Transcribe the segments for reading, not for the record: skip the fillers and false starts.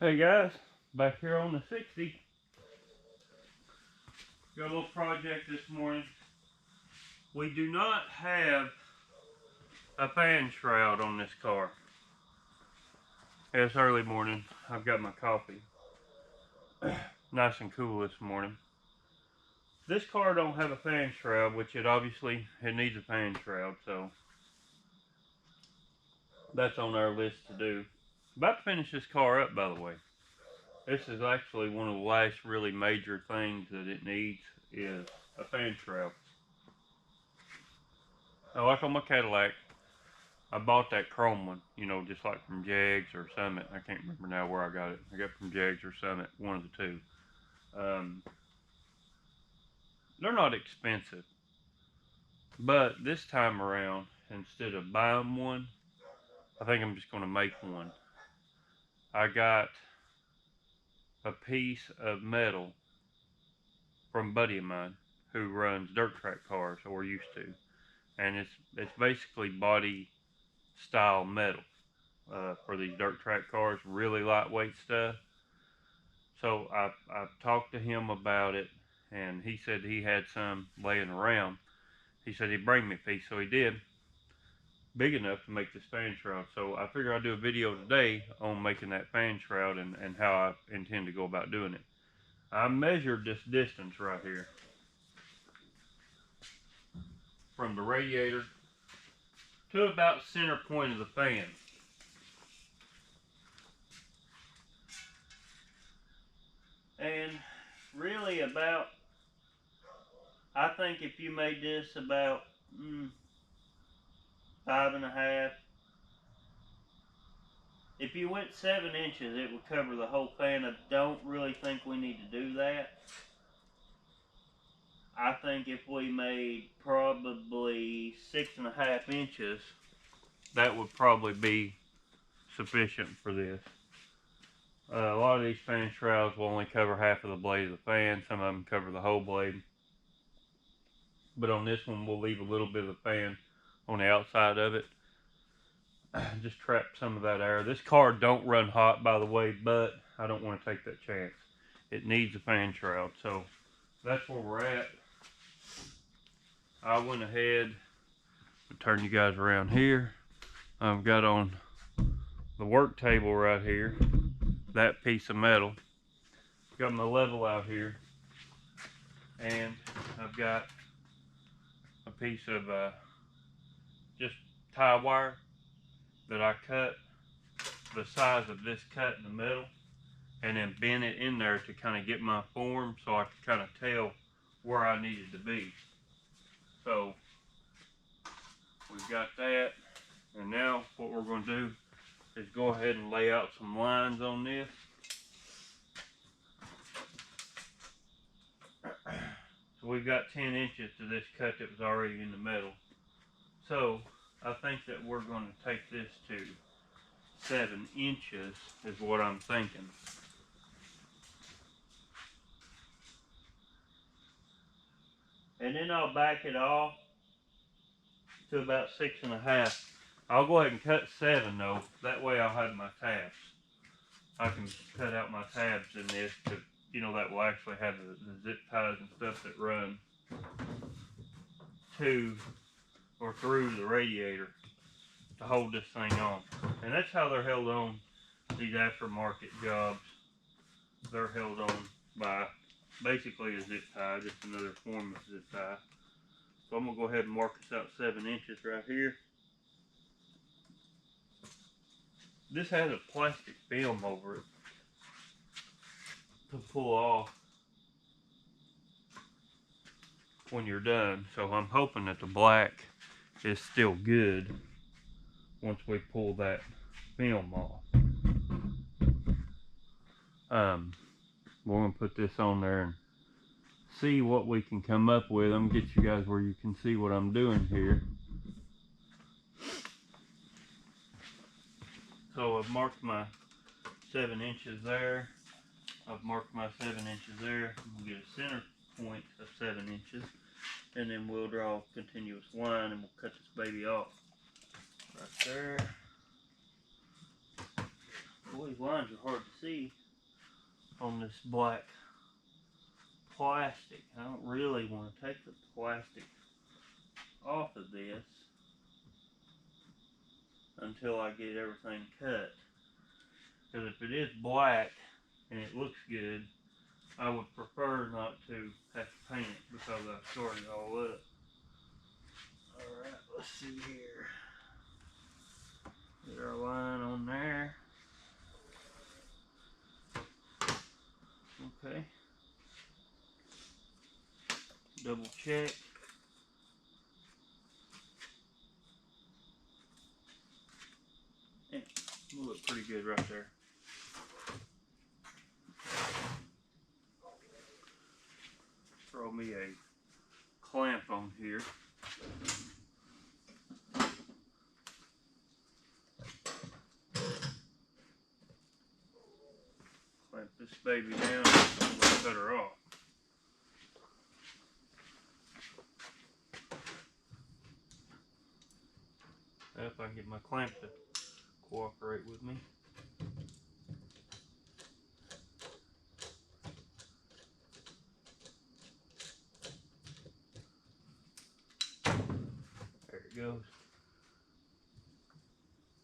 Hey guys, back here on the 60. Got a little project this morning. We do not have a fan shroud on this car. It's early morning. I've got my coffee. Nice and cool this morning. This car don't have a fan shroud, which it needs a fan shroud, so that's on our list to do. About to finish this car up, by the way. This is actually one of the last really major things that it needs is a fan shroud. Now, like on my Cadillac, I bought that chrome one, just like from Jags or Summit. I can't remember now where I got it. I got it from Jags or Summit, one of the two. They're not expensive, but this time around, instead of buying one, I think I'm just going to make one. I got a piece of metal from a buddy of mine who runs dirt track cars, or used to, and it's basically body style metal for these dirt track cars, really lightweight stuff. So I talked to him about it, and he said he had some laying around. He said he'd bring me a piece, so he did. Big enough to make this fan shroud. So I figure I'll do a video today on making that fan shroud and how I intend to go about doing it. I measured this distance right here from the radiator to about center point of the fan. And really about, I think if you made this about 5.5, if you went 7 inches, it would cover the whole fan. I don't really think we need to do that. I think if we made probably 6.5 inches, that would probably be sufficient for this. A lot of these fan shrouds will only cover half of the blade of the fan. Some of them cover the whole blade. But on this one, we'll leave a little bit of the fan on the outside of it. Just trap some of that air. This car don't run hot, by the way, but I don't want to take that chance. It needs a fan shroud, so that's where we're at. I went ahead and turn you guys around here. I've got on the work table right here, that piece of metal. Got my level out here, and I've got a piece of just tie wire that I cut the size of this cut in the middle, and then bent it in there to kind of get my form so I could kind of tell where I needed to be. So we've got that, and now what we're going to do is go ahead and lay out some lines on this. So we've got 10 inches to this cut that was already in the metal. So I think that we're going to take this to 7 inches is what I'm thinking. And then I'll back it off to about 6.5. I'll go ahead and cut 7 though. That way I'll have my tabs. I can cut out my tabs in this to, that will actually have the zip ties and stuff that run to or through the radiator to hold this thing on. And that's how they're held on, these aftermarket jobs. They're held on by basically a zip tie, just another form of zip tie. So I'm going to go ahead and mark this out 7 inches right here. This has a plastic film over it to pull off when you're done. So I'm hoping that the black is still good once we pull that film off. We're going to put this on there and see what we can come up with. I'm going to get you guys where you can see what I'm doing here. So I've marked my 7 inches there. I've marked my 7 inches there. We'll get a center point of 7 inches, and then we'll draw a continuous line and we'll cut this baby off right there. Boy, these lines are hard to see on this black plastic. I don't really want to take the plastic off of this until I get everything cut. Because if it is black and it looks good, I would prefer not to have to paint it because I've sorted it all up. Alright, let's see here. Get our line on there. Okay. Double check. Yeah, will look pretty good right there. Throw me a clamp on here. Clamp this baby down and cut her off. If I can get my clamp to cooperate with me. There it goes.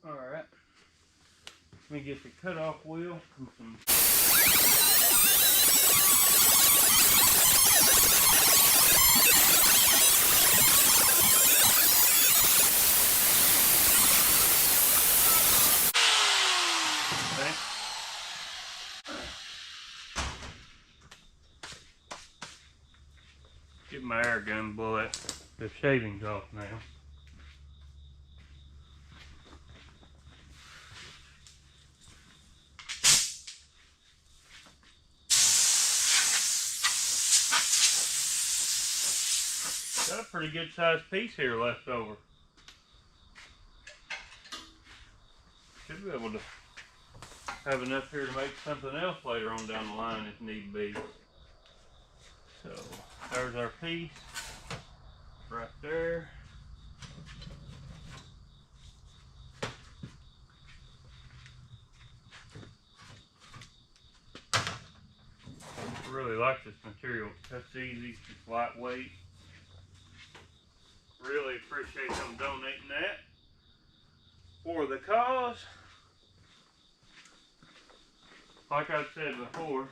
Alright. Let me get the cutoff wheel and some. Okay. Get my air gun, blow the shavings off now. Got a pretty good sized piece here left over. Should be able to have enough here to make something else later on down the line if need be. So there's our piece right there. I really like this material. It cuts easy, it's lightweight. Really appreciate them donating that for the cause. Like I've said before,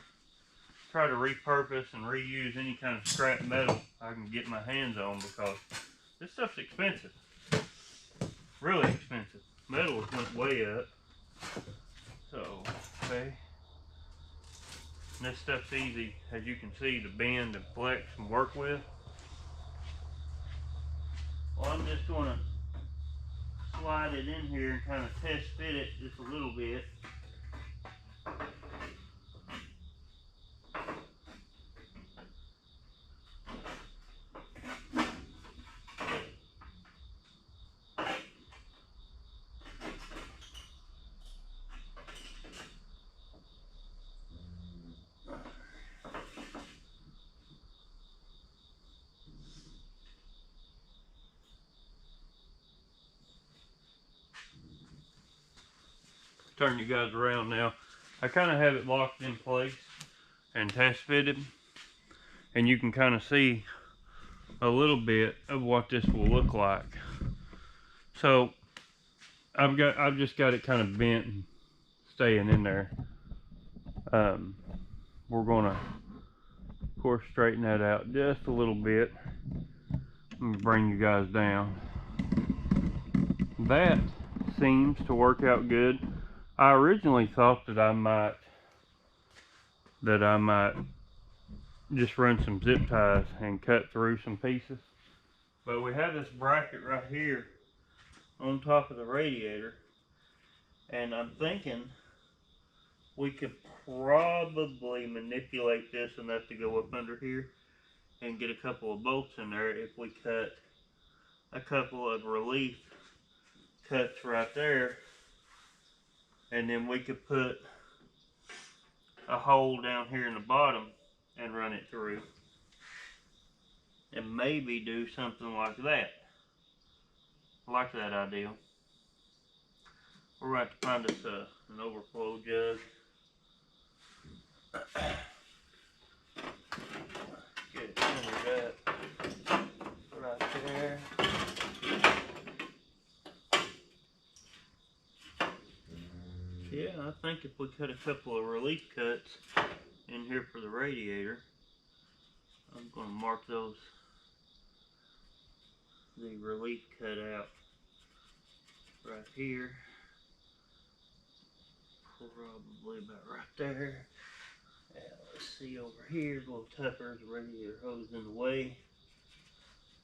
try to repurpose and reuse any kind of scrap metal I can get my hands on because this stuff's expensive. Really expensive. Metal went way up. So, okay. And this stuff's easy, as you can see, to bend and flex and work with. Well, I'm just going to slide it in here and kind of test fit it just a little bit. Turn you guys around now. I kind of have it locked in place and test fitted, and you can kind of see a little bit of what this will look like. So I've just got it kind of bent and staying in there. We're gonna, of course, straighten that out just a little bit. Let me bring you guys down. That seems to work out good. I originally thought that I might just run some zip ties and cut through some pieces. But we have this bracket right here on top of the radiator, and I'm thinking we could probably manipulate this enough to go up under here and get a couple of bolts in there if we cut a couple of relief cuts right there, and then we could put a hole down here in the bottom and run it through, and maybe do something like that. I like that idea. We're going to have to find us an overflow jug. Get it centered up right there. Yeah, I think if we cut a couple of relief cuts in here for the radiator, I'm going to mark the relief cut out right here. Probably about right there. Let's see over here, a little tougher, the radiator hose in the way.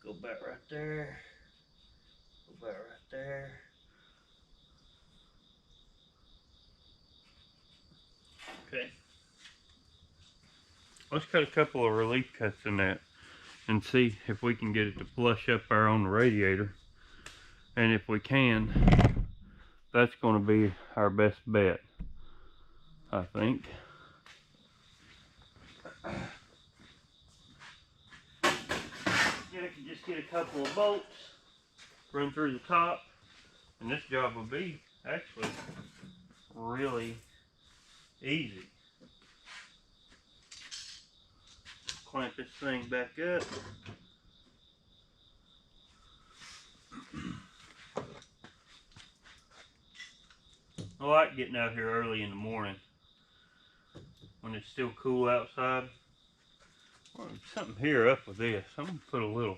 Go back right there. Go back right there. Okay. Let's cut a couple of relief cuts in that and see if we can get it to flush up our own radiator. And if we can, that's going to be our best bet, I think. I can just get a couple of bolts, run through the top, and this job will be actually really easy. Clamp this thing back up. I like getting out here early in the morning when it's still cool outside. Well, something here up with this. I'm going to put a little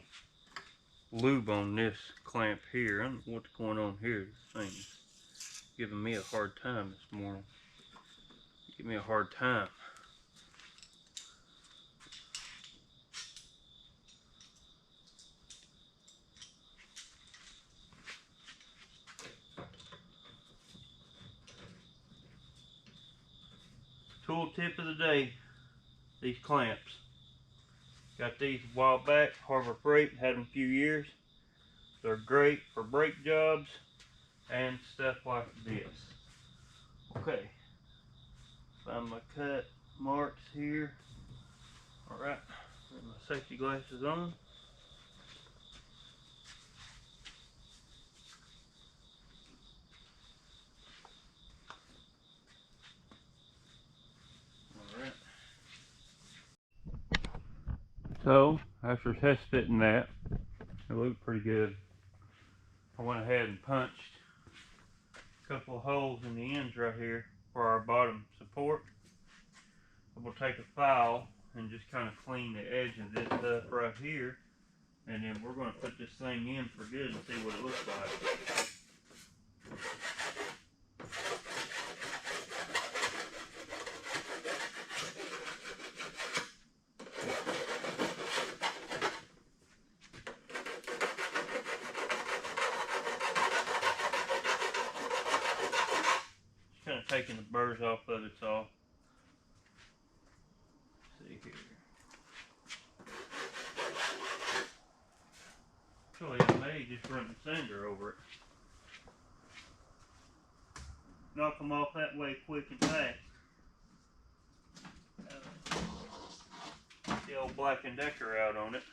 lube on this clamp here. I don't know what's going on here. This thing is giving me a hard time this morning. Give me a hard time. Tool tip of the day, these clamps. Got these a while back, Harbor Freight, had them a few years. They're great for brake jobs and stuff like this. Okay, find my cut marks here. Alright, put my safety glasses on. Alright. So, after test fitting that, it looked pretty good. I went ahead and punched a couple of holes in the ends right here for our bottom support. We'll take a file and just kind of clean the edge of this stuff right here, and then we're going to put this thing in for good and see what it looks like. Just kind of taking the burrs off of it all. See here. Actually, I may just run the sander over it. Knock them off that way quick and fast. The old Black & Decker out on it.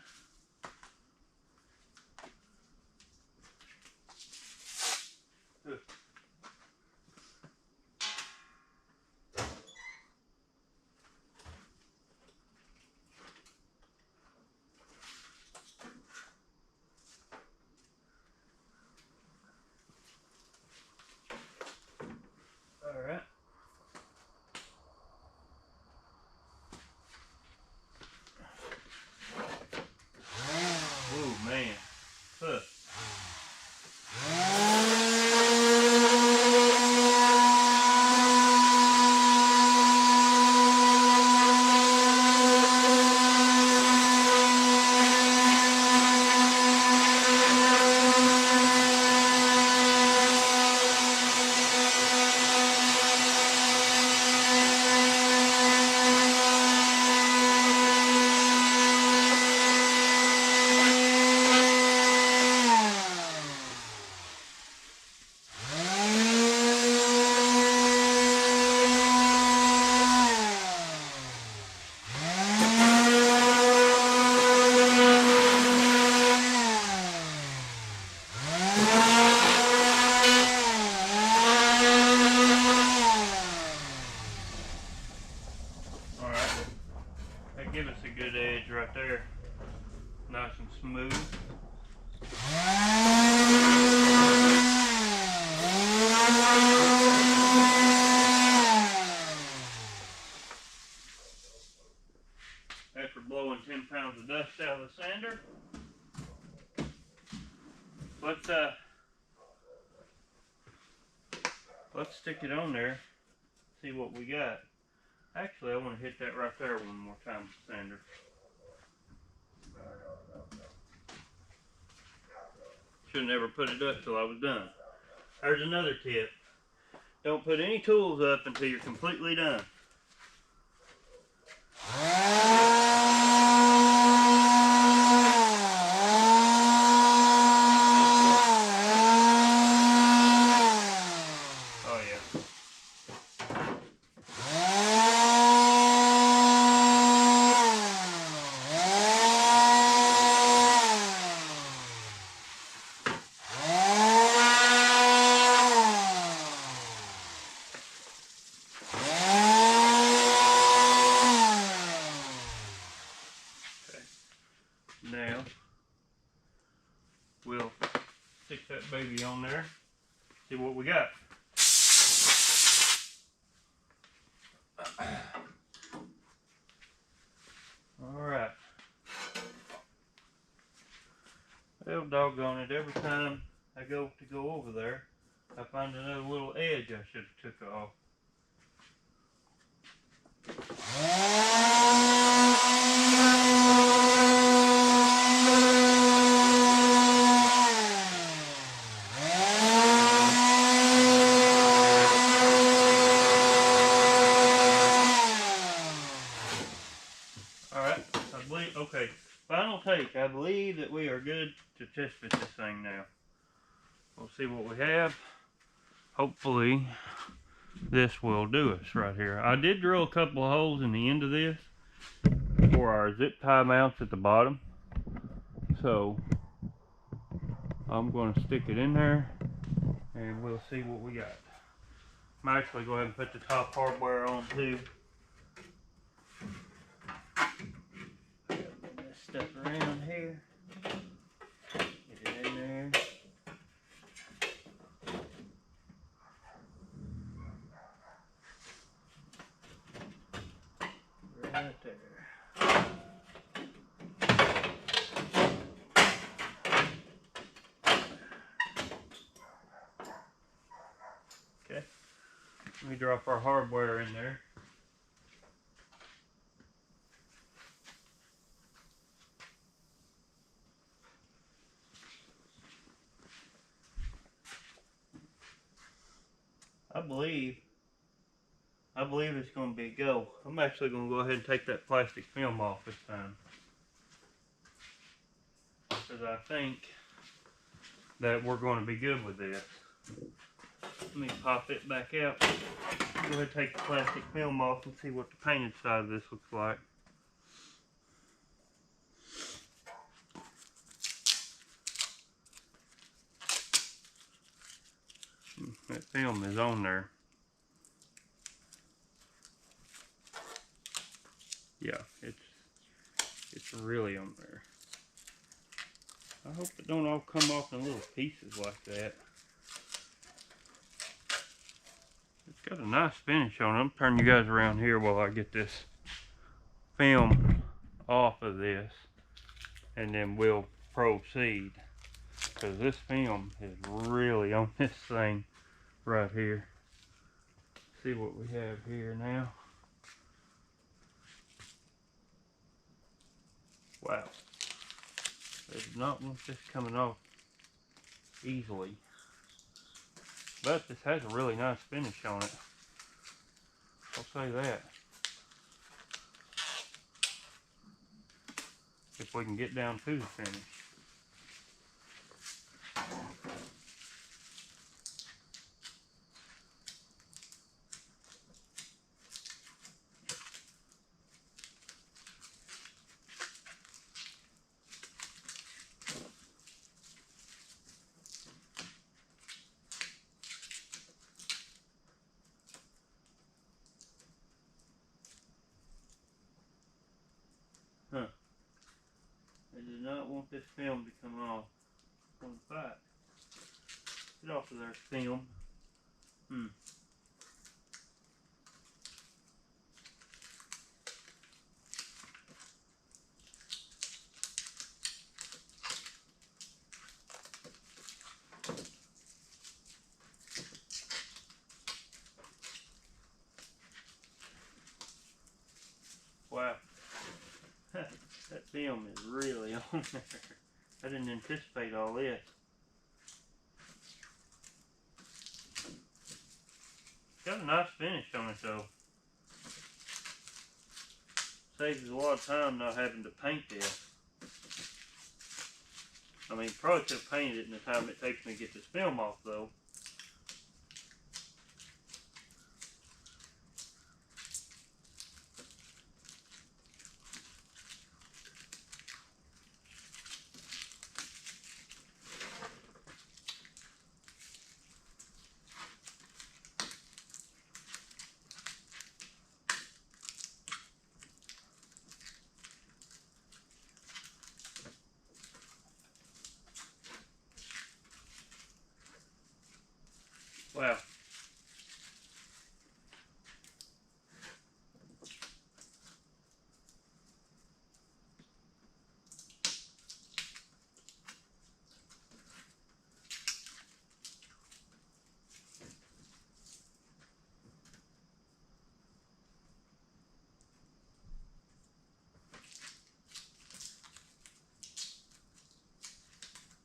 Alright. a good edge right there. Nice and smooth. After blowing 10 pounds of dust out of the sander, let's stick it on there, see what we got. Actually, I want to hit that right there one more time with the sander. Should have never put it up till I was done. There's another tip. Don't put any tools up until you're completely done. Oh yeah. Now, we'll stick that baby on there, see what we got. Alright. Well, doggone it, every time I go over there, I find another little edge I should have took off. Alright, I believe, okay, final take. I believe that we are good to test fit this thing now. We'll see what we have. Hopefully, this will do us right here. I did drill a couple of holes in the end of this for our zip tie mounts at the bottom. So, I'm going to stick it in there and we'll see what we got. I'm actually go ahead and put the top hardware on too. Move this stuff around here. Get it in there. Right there. Okay. Let me drop our hardware in there. I believe it's going to be a go. I'm actually going to go ahead and take that plastic film off this time, because I think that we're going to be good with this. Let me pop it back out. Go ahead and take the plastic film off and see what the painted side of this looks like. That film is on there. Yeah, it's really on there. I hope it don't all come off in little pieces like that. It's got a nice finish on it. I'm turning you guys around here while I get this film off of this, and then we'll proceed, because this film is really on this thing right here. See what we have here now. Wow, I did not want this coming off easily, but this has a really nice finish on it, I'll say that. If we can get down to the finish. want this film to come off on the back. Get off of there, film. Wow. That film is really on there. I didn't anticipate all this. Got a nice finish on it though. Saves a lot of time not having to paint this. I mean, probably could have painted it in the time it takes me to get this film off though. Wow.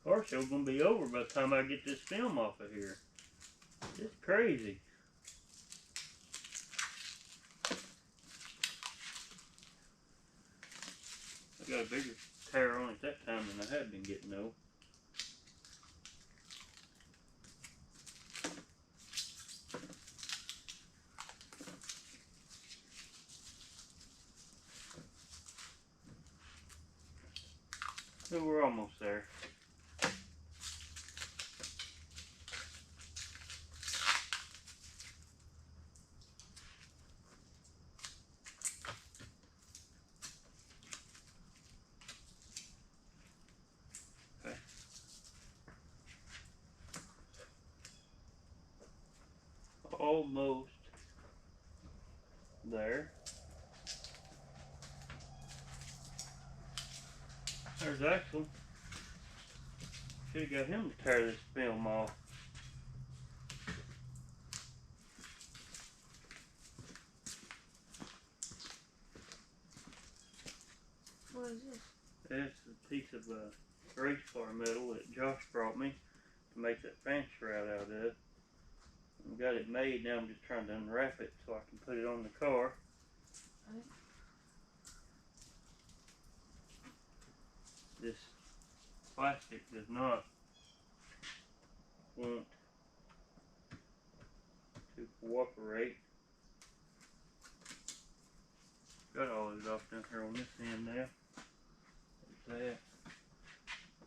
Our show's gonna be over by the time I get this film off of here. It's crazy. I got a bigger tear on it that time than I had been getting though. So we're almost there. Okay. Almost there. There's Axel. Should have got him to tear this film off. What is this? That's a piece of race car metal that Josh brought me to make that fan shroud out of. I got it made, now I'm just trying to unwrap it so I can put it on the car. Right. This plastic does not want to cooperate. Got all of it off down here on this end now. There's that.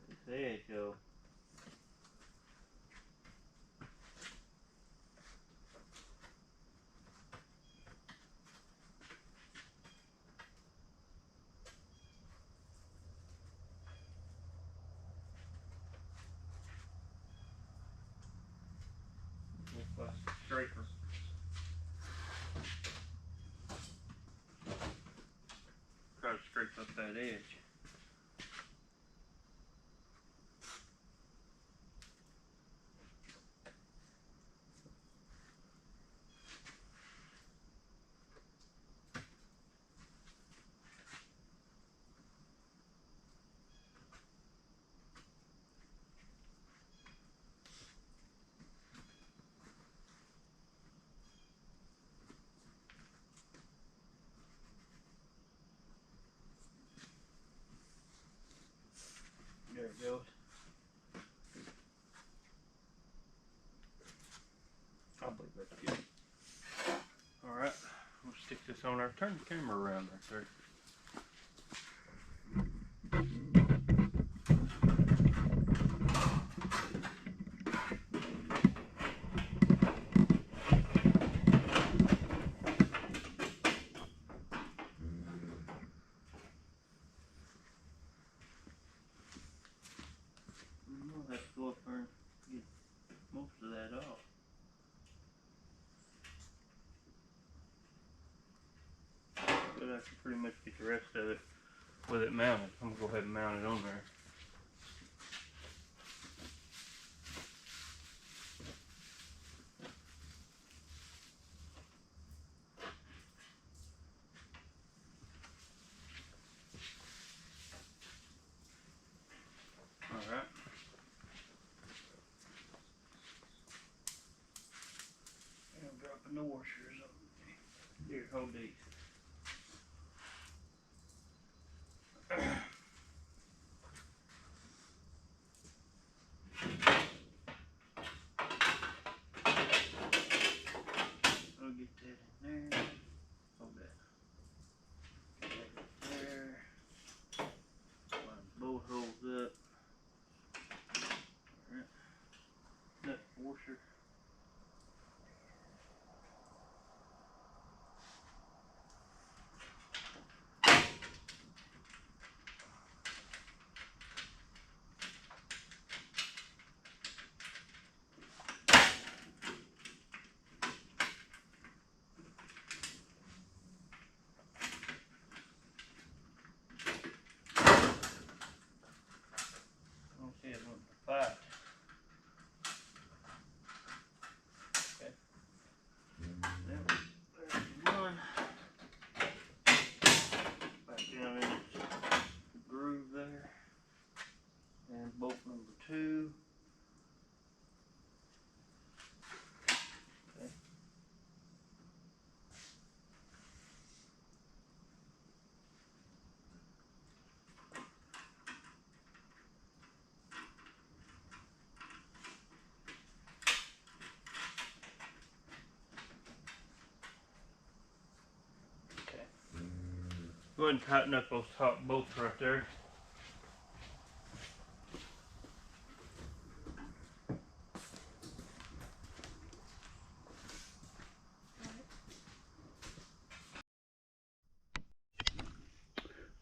This edge though. Plastic scraper. Try to scrape up that edge. There it goes. I believe that's good. Alright, we'll stick this on there. Turn the camera around right there. with it mounted. I'm gonna go ahead and mount it on there. Alright. And I'm dropping the washers on. Here, hold these. I'll get that in there. Hold that. Get that there. Line the bolt holes up. Alright. Nut washer. Okay, I'm on the 5. Okay. There's one. Back down in its groove there. And bolt number 2. Okay. Go ahead and tighten up those top bolts right there.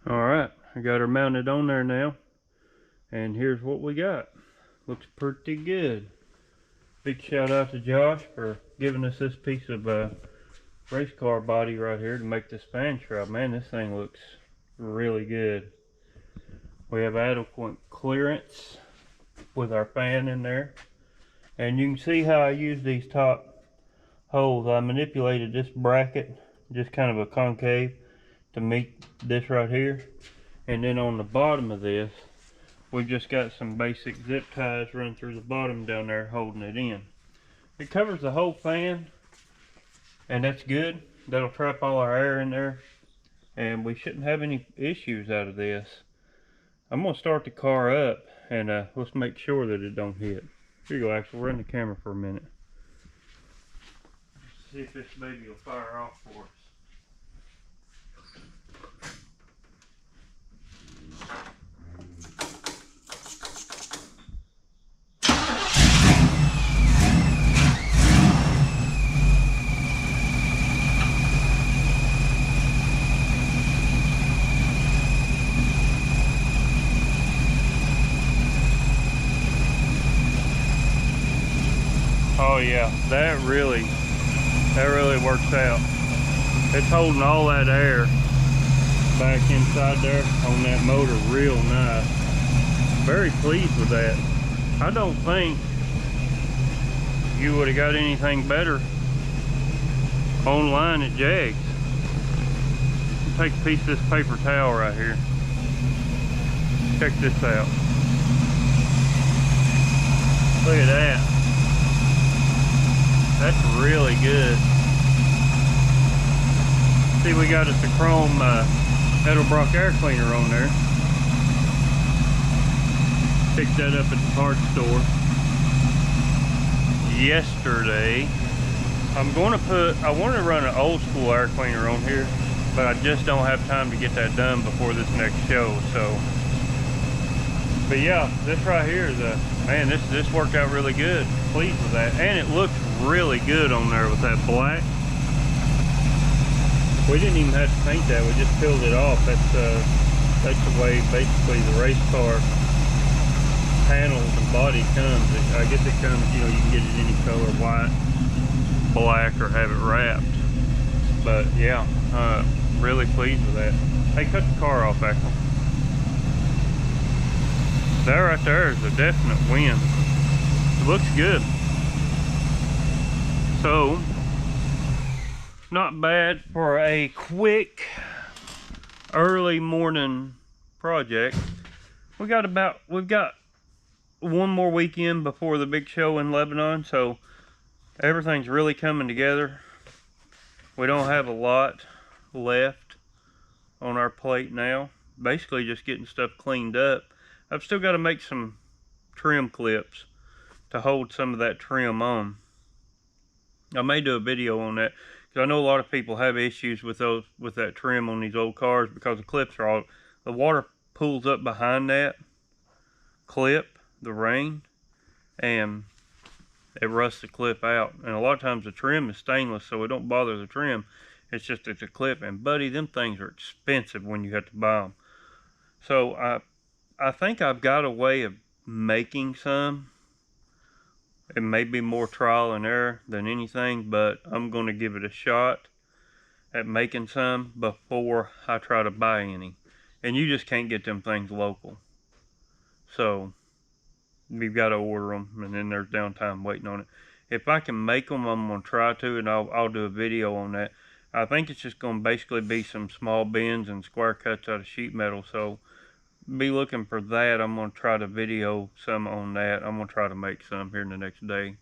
Alright, I got her mounted on there now. And here's what we got. Looks pretty good. Big shout out to Josh for giving us this piece of race car body right here to make this fan shroud. Man, this thing looks really good. We have adequate clearance with our fan in there. And you can see how I use these top holes. I manipulated this bracket, just kind of a concave, to meet this right here. And then on the bottom of this, we've just got some basic zip ties running through the bottom down there holding it in. It covers the whole fan, and that's good. That'll trap all our air in there, and we shouldn't have any issues out of this. I'm gonna start the car up, and let's make sure that it don't hit. Here you go, Axel. Run the camera for a minute. Let's see if this baby will fire off for us. Oh yeah, that really works out. It's holding all that air back inside there on that motor real nice. Very pleased with that. I don't think you would have got anything better online at Jags. Take a piece of this paper towel right here. Check this out. Look at that. That's really good. See, we got us a chrome Edelbrock air cleaner on there. Picked that up at the parts store yesterday. I want to run an old school air cleaner on here, but I just don't have time to get that done before this next show. So, but yeah, this right here is man, this worked out really good. Pleased with that, and it looks really good on there with that black. We didn't even have to paint that, we just peeled it off. That's the way basically the race car panels and body comes. I guess it comes, you know, you can get it any color, white, black, or have it wrapped. But yeah, really pleased with that. Hey, cut the car off, Axel. That right there is a definite win. It looks good. So, not bad for a quick early morning project. We've got one more weekend before the big show in Lebanon, so everything's really coming together. We don't have a lot left on our plate now. Basically just getting stuff cleaned up. I've still got to make some trim clips to hold some of that trim on. I may do a video on that because I know a lot of people have issues with that trim on these old cars because the clips are all, the water pulls up behind that clip, the rain, and it rusts the clip out. And a lot of times the trim is stainless, so it don't bother the trim. It's just that the clip, and buddy, them things are expensive when you have to buy them. So I think I've got a way of making some. It may be more trial and error than anything, but I'm going to give it a shot at making some before I try to buy any. And you just can't get them things local. So you've got to order them, and then there's downtime waiting on it. If I can make them, I'm going to try to, and I'll do a video on that. I think it's just going to basically be some small bends and square cuts out of sheet metal, so be looking for that. I'm going to try to video some on that. I'm going to try to make some here in the next day.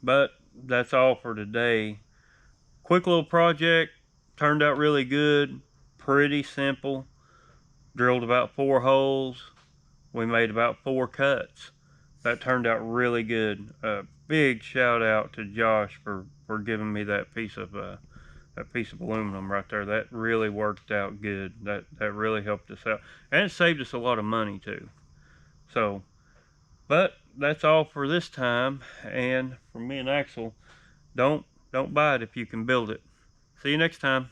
But that's all for today. Quick little project, turned out really good, pretty simple. Drilled about 4 holes. We made about 4 cuts. That turned out really good. Big shout out to Josh for giving me that piece of aluminum right there. That really worked out good. That really helped us out, and it saved us a lot of money too. So, but that's all for this time. And for me and Axel, don't buy it if you can build it. See you next time.